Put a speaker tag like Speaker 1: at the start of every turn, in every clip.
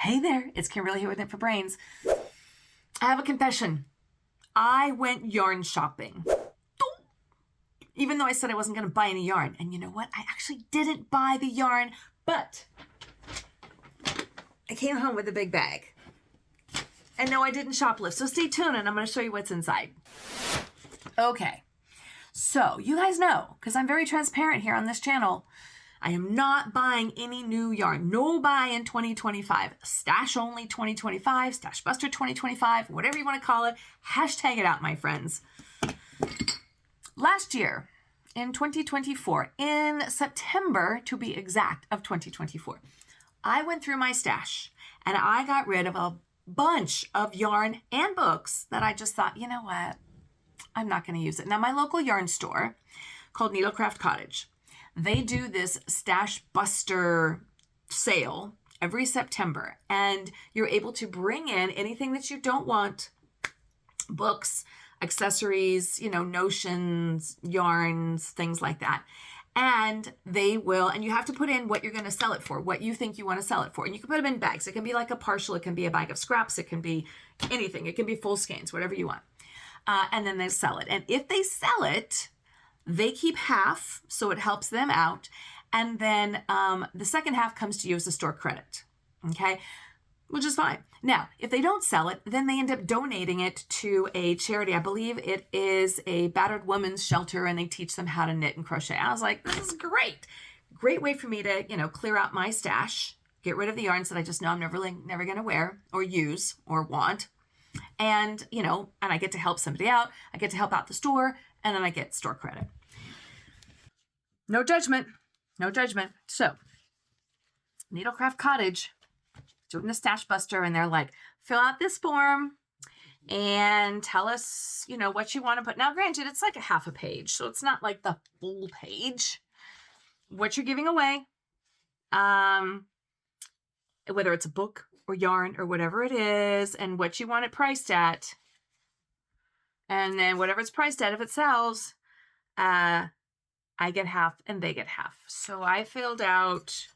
Speaker 1: Hey there, it's Kimberly here with It for Brains. I have a confession. I went yarn shopping. Even though I said I wasn't going to buy any yarn. And you know what? I actually didn't buy the yarn, but I came home with a big bag. And no, I didn't shoplift. So stay tuned and I'm going to show you what's inside. Okay. So you guys know, because I'm very transparent here on this channel, I am not buying any new yarn. No buy in 2025. Stash only 2025, stashbuster 2025, whatever you want to call it. Hashtag it out, my friends. Last year, in 2024, in September to be exact of 2024, I went through my stash and I got rid of a bunch of yarn and books that I just thought, you know what, I'm not going to use it. Now, my local yarn store called Needlecraft Cottage, they do this stashbuster sale every September, and you're able to bring in anything that you don't want, books, accessories, notions, yarns, things like that. And they will, and you have to put in what you're going to sell it for, what you think you want to sell it for. And you can put them in bags. It can be like a partial. It can be a bag of scraps. It can be anything. It can be full skeins, whatever you want. And then they sell it. And if they sell it, they keep half, so it helps them out. And then the second half comes to you as a store credit, okay? Which is fine. Now, if they don't sell it, then they end up donating it to a charity. I believe it is a battered women's shelter, and they teach them how to knit and crochet. I was like, this is great. Great way for me to, clear out my stash, get rid of the yarns that I just know I'm never going to wear or use or want. And, and I get to help somebody out. I get to help out the store, and then I get store credit. No judgment. No judgment. So, Needlecraft Cottage, doing the Stash Buster, and they're like, fill out this form and tell us, what you want to put. Now, granted, it's like a half a page, so it's not like the full page. What you're giving away, whether it's a book or yarn or whatever it is, and what you want it priced at. And then whatever it's priced at, if it sells, I get half and they get half. So I filled out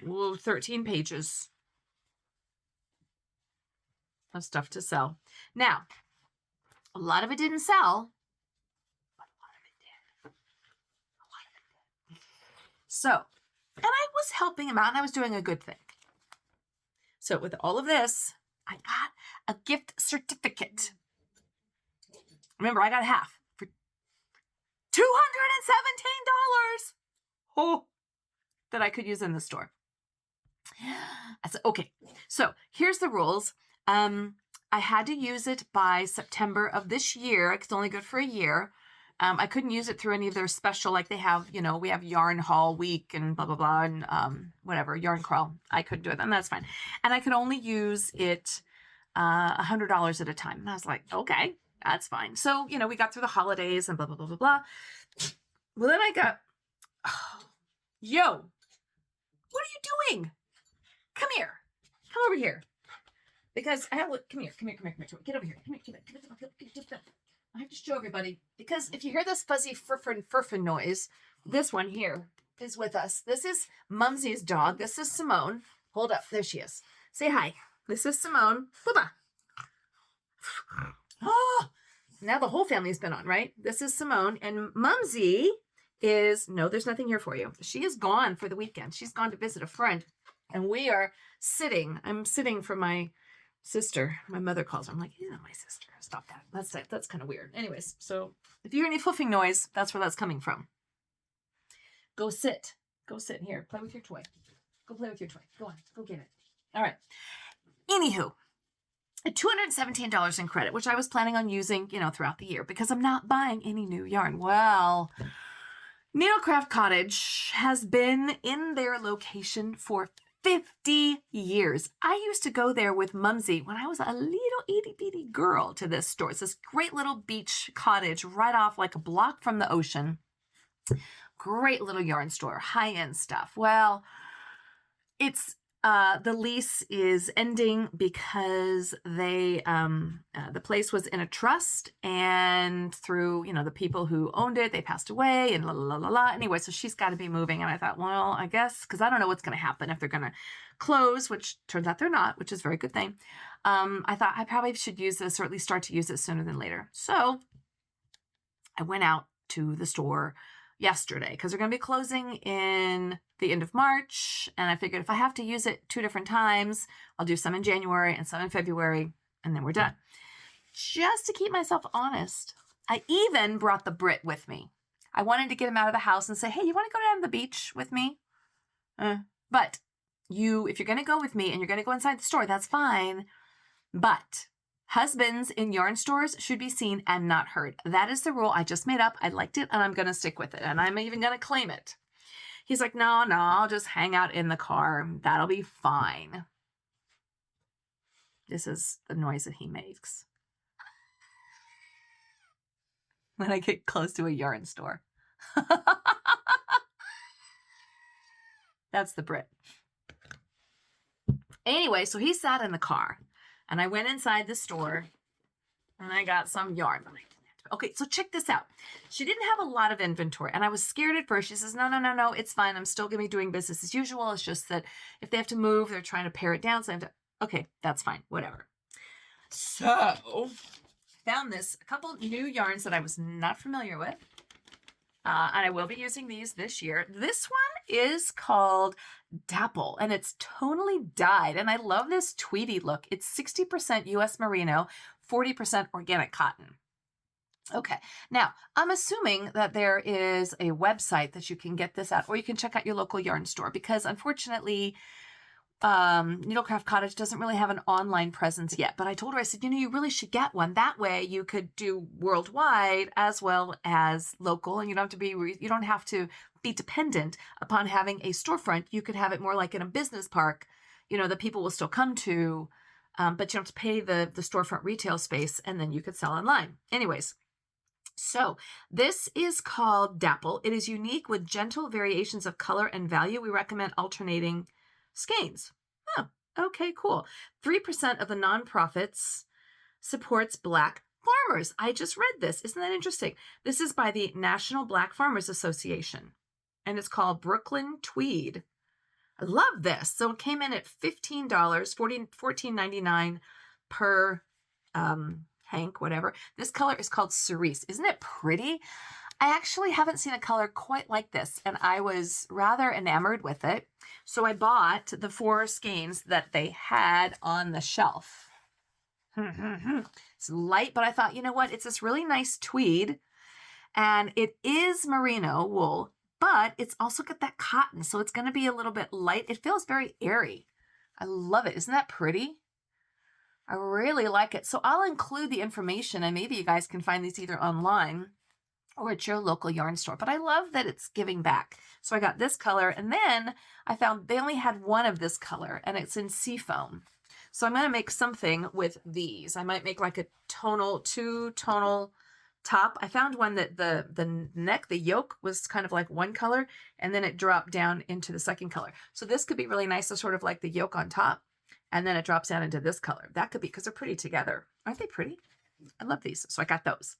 Speaker 1: 13 pages of stuff to sell. Now, a lot of it didn't sell, but a lot of it did. A lot of it did. So, and I was helping him out and I was doing a good thing. So with all of this, I got a gift certificate. Remember, I got half for $217 that I could use in the store. I said, okay, so here's the rules. I had to use it by September of this year. It's only good for a year. I couldn't use it through any of their special, like they have, we have yarn haul week and blah, blah, blah, and whatever, yarn crawl. I couldn't do it, and that's fine. And I could only use it $100 at a time. And I was like, okay, that's fine. So, we got through the holidays and blah, blah, blah, blah, blah. Well, then I got, yo, what are you doing? Come here. Come over here. Because I have, come here. Get over here. Come here. I have to show everybody, because if you hear this fuzzy furfin noise, this one here is with us. This is Mumsy's dog. This is Simone. Hold up. There she is. Say hi. This is Simone. Booba. Oh, now the whole family's been on, right? This is Simone. And Mumsy is, no, there's nothing here for you. She is gone for the weekend. She's gone to visit a friend. And we are sitting. I'm sitting for my sister. My mother calls her. I'm like, you're not my sister. Stop that. That's kind of weird. Anyways, so if you hear any fluffing noise, that's where that's coming from. Go sit. Go sit here. Play with your toy. Go play with your toy. Go on. Go get it. All right. Anywho, $217 in credit, which I was planning on using, throughout the year, because I'm not buying any new yarn. Well, Needlecraft Cottage has been in their location for 50 years. I used to go there with Mumsy when I was a little itty bitty girl to this store. It's this great little beach cottage right off like a block from the ocean. Great little yarn store, high-end stuff. Well, it's The lease is ending because they the place was in a trust, and through the people who owned it, they passed away, and la la la la. Anyway, so she's got to be moving, and I thought, well, I guess, because I don't know what's going to happen if they're going to close, which turns out they're not, which is a very good thing. I thought I probably should use this, or at least start to use it sooner than later. So I went out to the store yesterday because they're going to be closing in the end of March. And I figured if I have to use it 2 different times, I'll do some in January and some in February, and then we're done. Just to keep myself honest, I even brought the Brit with me. I wanted to get him out of the house and say, hey, you want to go down to the beach with me? But if you're going to go with me and you're going to go inside the store, that's fine. But husbands in yarn stores should be seen and not heard. That is the rule I just made up. I liked it, and I'm going to stick with it, and I'm even going to claim it. He's like, no, I'll just hang out in the car. That'll be fine. This is the noise that he makes when I get close to a yarn store. That's the Brit. Anyway, so he sat in the car, and I went inside the store, and I got some yarn. Okay, so check this out. She didn't have a lot of inventory, and I was scared at first. She says, no, it's fine. I'm still going to be doing business as usual. It's just that if they have to move, they're trying to pare it down. So okay, that's fine, whatever. So I found a couple new yarns that I was not familiar with, and I will be using these this year. This one is called Dapple, and it's tonally dyed, and I love this tweedy look. It's 60% US merino, 40% organic cotton. Okay, now I'm assuming that there is a website that you can get this at, or you can check out your local yarn store, because unfortunately, Needlecraft Cottage doesn't really have an online presence yet. But I told her, I said, you really should get one. That way you could do worldwide as well as local, and you don't have to be dependent upon having a storefront. You could have it more like in a business park, that people will still come to, but you don't have to pay the storefront retail space, and then you could sell online. Anyways. So this is called Dapple. It is unique with gentle variations of color and value. We recommend alternating skeins. Oh, okay, cool. 3% of the nonprofits supports Black farmers. I just read this. Isn't that interesting? This is by the National Black Farmers Association, and it's called Brooklyn Tweed. I love this. So it came in at $15, $14.99 per hank, whatever. This color is called Cerise. Isn't it pretty? I actually haven't seen a color quite like this, and I was rather enamored with it. So I bought the 4 skeins that they had on the shelf. It's light, but I thought, you know what? It's this really nice tweed, and it is merino wool, but it's also got that cotton, so it's going to be a little bit light. It feels very airy. I love it. Isn't that pretty? I really like it. So I'll include the information, and maybe you guys can find these either online or at your local yarn store. But I love that it's giving back. So I got this color, and then I found they only had one of this color, and it's in seafoam. So I'm going to make something with these. I might make like a 2-tonal top. I found one that the neck, the yoke was kind of like one color, and then it dropped down into the second color. So this could be really nice. So sort of like the yoke on top, and then it drops down into this color. That could be, because they're pretty together. Aren't they pretty? I love these. So I got those.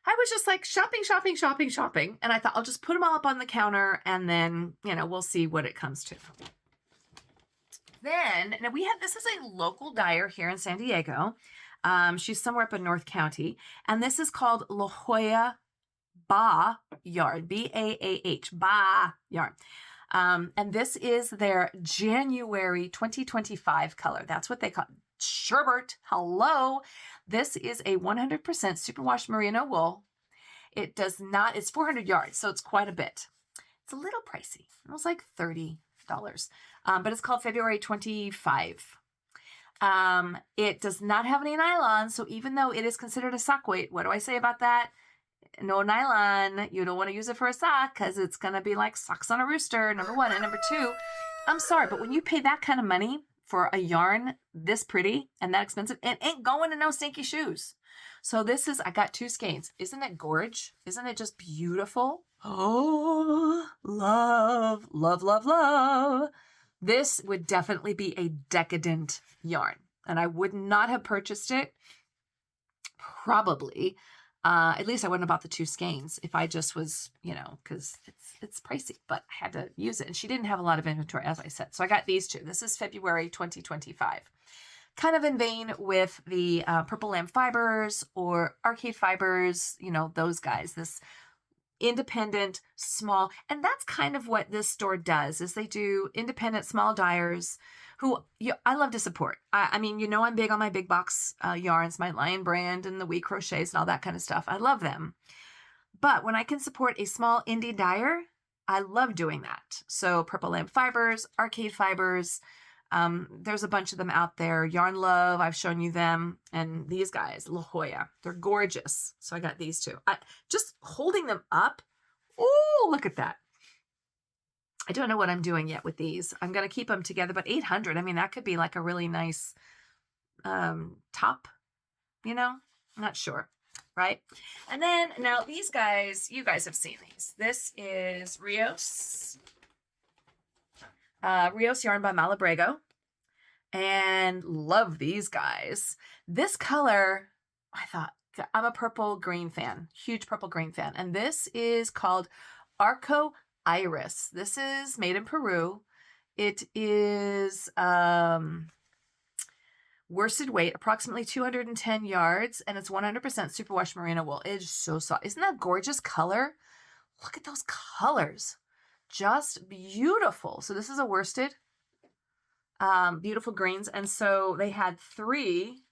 Speaker 1: I was just like shopping. And I thought I'll just put them all up on the counter, and then, we'll see what it comes to. Then, now this is a local dyer here in San Diego. She's somewhere up in North County. And this is called La Jolla Bah Yarn, B-A-A-H, Bah Yarn. And this is their January 2025 color. That's what they call it. Sherbert, hello. This is a 100% superwash merino wool. It's 400 yards, so it's quite a bit. It's a little pricey. It was like $30. But it's called February 25. It does not have any nylon, so even though it is considered a sock weight, what do I say about that? No nylon. You don't want to use it for a sock because it's going to be like socks on a rooster, number one. And number two, I'm sorry, but when you pay that kind of money for a yarn this pretty and that expensive, it ain't going to no stinky shoes. So I got 2 skeins. Isn't it gorge? Isn't it just beautiful? Oh, love. This would definitely be a decadent yarn, and I would not have purchased it. Probably, at least I wouldn't have bought the 2 skeins if I just was, because it's pricey, but I had to use it. And she didn't have a lot of inventory, as I said. So I got these 2. This is February 2025. Kind of in vein with the Purple Lamb Fibers or Arcade Fibers, those guys. This independent, small, and that's kind of what this store does, is they do independent small dyers who I love to support. I mean, I'm big on my big box yarns, my Lion brand and the We Crochets and all that kind of stuff. I love them. But when I can support a small indie dyer, I love doing that. So Purple Lamb Fibers, Arcade Fibers, there's a bunch of them out there. Yarn Love, I've shown you them. And these guys, La Jolla, they're gorgeous. So I got these 2. Just holding them up. Oh, look at that. I don't know what I'm doing yet with these. I'm going to keep them together, but 800, I mean, that could be like a really nice top, I'm not sure, right? And then now these guys, you guys have seen these. This is Rios yarn by Malabrego, and love these guys. This color, I thought, I'm a purple green fan, huge purple green fan. And this is called Arco Iris. This is made in Peru. It is worsted weight, approximately 210 yards, and it's 100% superwash merino wool. It is so soft. Isn't that gorgeous color? Look at those colors. Just beautiful. So this is a worsted, beautiful greens. And so they had 3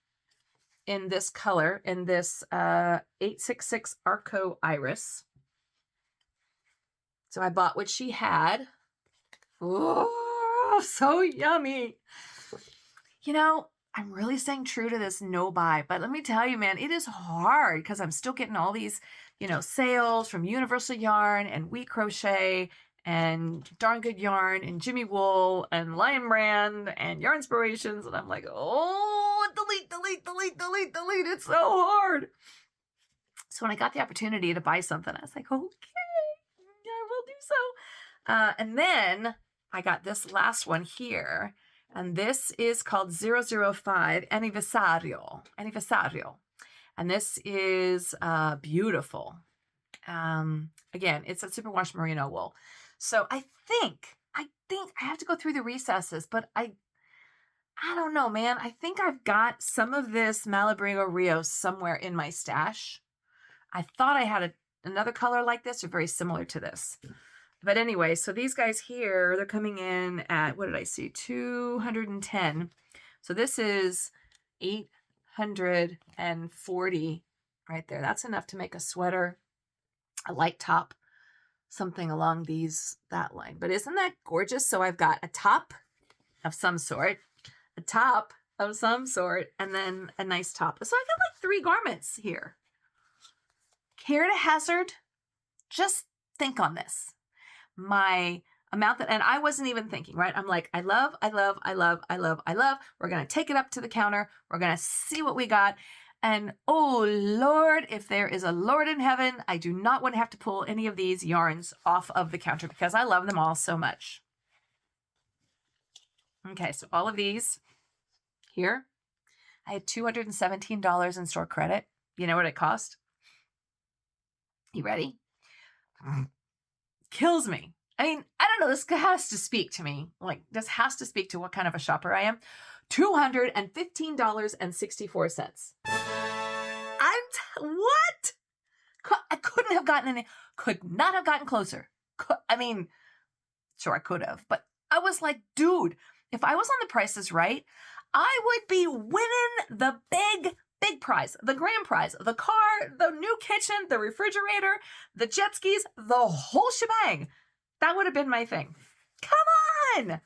Speaker 1: in this color, in this 866 Arco Iris. So I bought what she had. Oh, so yummy. I'm really staying true to this no buy, but let me tell you, man, it is hard because I'm still getting all these, sales from Universal Yarn and We Crochet and Darn Good Yarn and Jimmy Wool and Lion Brand and Yarn Inspirations. And I'm like, oh, delete. It's so hard. So when I got the opportunity to buy something, I was like, okay, I will do so. And then I got this last one here. And this is called 005 Aniversario. And this is beautiful. Again, it's a superwash merino wool. So I think I have to go through the recesses, but I don't know, man. I think I've got some of this Malabrego Rios somewhere in my stash. I thought I had another color like this or very similar to this. But anyway, so these guys here, they're coming in at, what did I see? 210. So this is 840 right there. That's enough to make a sweater, a light top, something along that line. But isn't that gorgeous? So I've got a top of some sort, and then a nice top. So I got like 3 garments here. Care to hazard? Just think on this. My amount and I wasn't even thinking, right? I'm like, I love. We're going to take it up to the counter. We're going to see what we got. And oh Lord, if there is a Lord in heaven, I do not want to have to pull any of these yarns off of the counter because I love them all so much. Okay, so all of these here, I had $217 in store credit. You know what it cost? You ready? Kills me. I mean, I don't know. This has to speak to me. Like, this has to speak to what kind of a shopper I am. $215.64. What? I couldn't have gotten any, could not have gotten closer. Sure I could have, but I was like, dude, if I was on The Price is Right, I would be winning the big prize, the grand prize, the car, the new kitchen, the refrigerator, the jet skis, the whole shebang. That would have been my thing. Come on.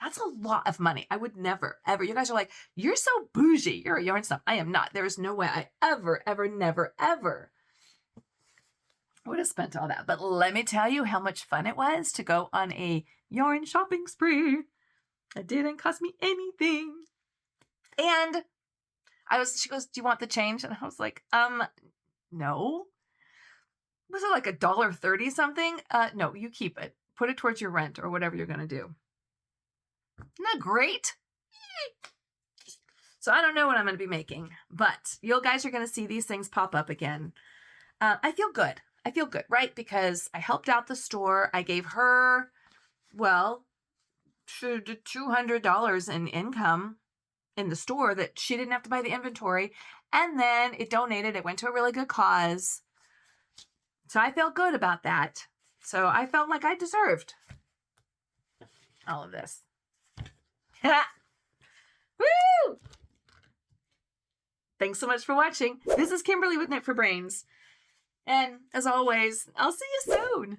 Speaker 1: That's a lot of money. I would never, ever. You guys are like, you're so bougie. You're a yarn snob. I am not. There is no way I ever, never, ever would have spent all that. But let me tell you how much fun it was to go on a yarn shopping spree. It didn't cost me anything. And she goes, do you want the change? And I was like, no. Was it like $1.30 something? No, you keep it. Put it towards your rent or whatever you're going to do. Isn't that great? So I don't know what I'm going to be making, but you guys are going to see these things pop up again. I feel good. I feel good, right? Because I helped out the store. I gave her, well, $200 in income in the store that she didn't have to buy the inventory. And then it donated. It went to a really good cause. So I felt good about that. So I felt like I deserved all of this. Woo! Thanks so much for watching. This is Kimberly with Knit for Brains. And as always, I'll see you soon.